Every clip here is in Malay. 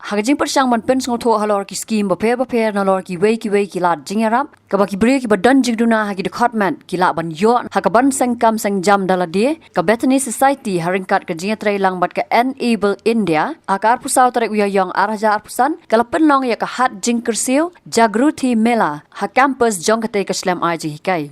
Hagajing persang man pen sngotho halor ki scheme bape nalor ki wei ki lat jingaram ka ba ki bre ki badan jigduna hagi de khotman ki la ban yon hakaban sengkam sengjam daladi ka Bethany society haringkat ka jinga trailang bat ka enable India akar pusau tarik uya yang arhaja arpusan kala penlong ya ka hat jingkersiu jagruti mela ha campus jongkate ka slam aji hikai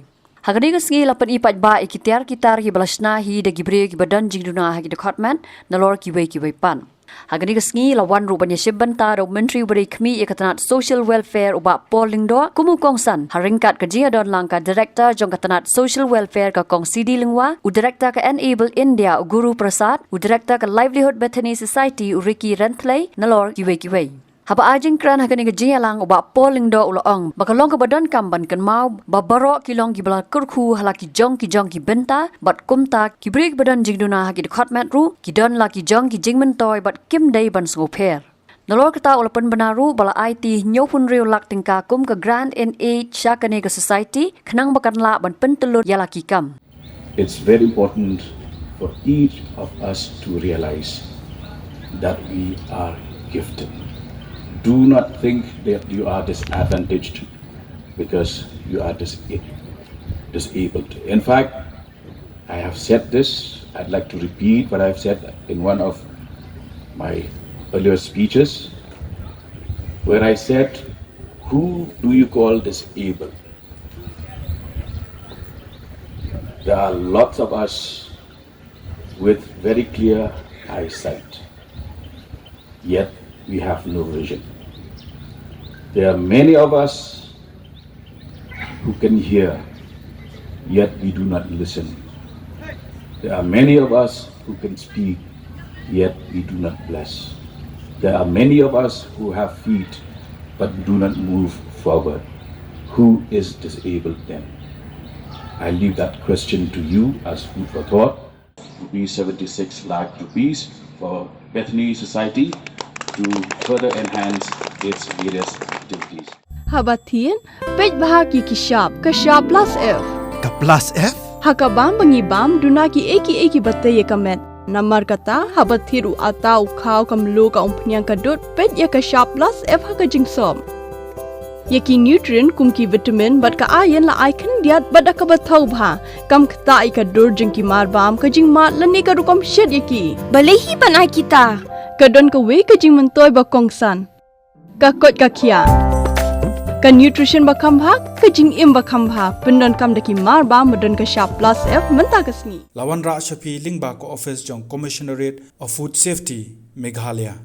Hagani ka sngi lapan ipat ba ikitiar kitar ki balasna hi de gibre ki badan jigduna hagi de khotman nalor ki wei pan Hagani ka sngi lawan rubanya shibbanta ro Myntri beri kmi Tnat social welfare uba polling do kumu kongsan haringkat ka jia don langka director jong Tnat social welfare ka kong CD lingwa u director ka enable India Guru Prasad u director ka livelihood Bethany society u Ricky Rentley nalor kiwei Haba ajing kran hagani ka jia lang uba polling do uloong bakalong ka badan kamban kan mau babaro kilong ki bala kurku halaki jong ki benta bat kumta ki break badan jingduna hagi de khotmat ru ki don la ki jong ki jingmen toy bat kim dei ban sngopher Nalor kata ulapan benaru bala Aiti nyopun riu lak Tyngka kum ka grand in age syakane ka society kenang bakan la ban pentelur yalaki kam It's very important for each of us to realize that we are gifted Do not think that you are disadvantaged because you are disabled. In fact, I have said this, I'd like to repeat what I've said in one of my earlier speeches, where I said, who do you call disabled? There are lots of us with very clear eyesight, yet we have no vision. There are many of us who can hear, yet we do not listen. There are many of us who can speak, yet we do not bless. There are many of us who have feet, but do not move forward. Who is disabled then? I leave that question to you as food for thought. Rupees 76 lakh rupees for Bethany Society to further enhance its various activities. Habatin, pej bahagi kishab plus F. Ka plus F? Hakabam bangibam dunaki eki batay kamet. Namar kata habathiru atau kau kamlu ka umpnyang kadut pej ya kishab plus F hakajing som. Yaki nutrient kumki vitamin bat ka ayan la icon diat bat ka bathau bha kam kata ikadur jingki marbam kajing mat lani ka rukam shed yaki. Balehi panai kita. Kadon ka wei ka jing mentoy ba kongsan ka kot ka khia ka nutrition ba khambha ka jing im ba khambha pendon kam daki mar ba modon ka sharp plus F menta kasni Lawan ra shapi lingba ko office jong commissionerate of food safety Meghalaya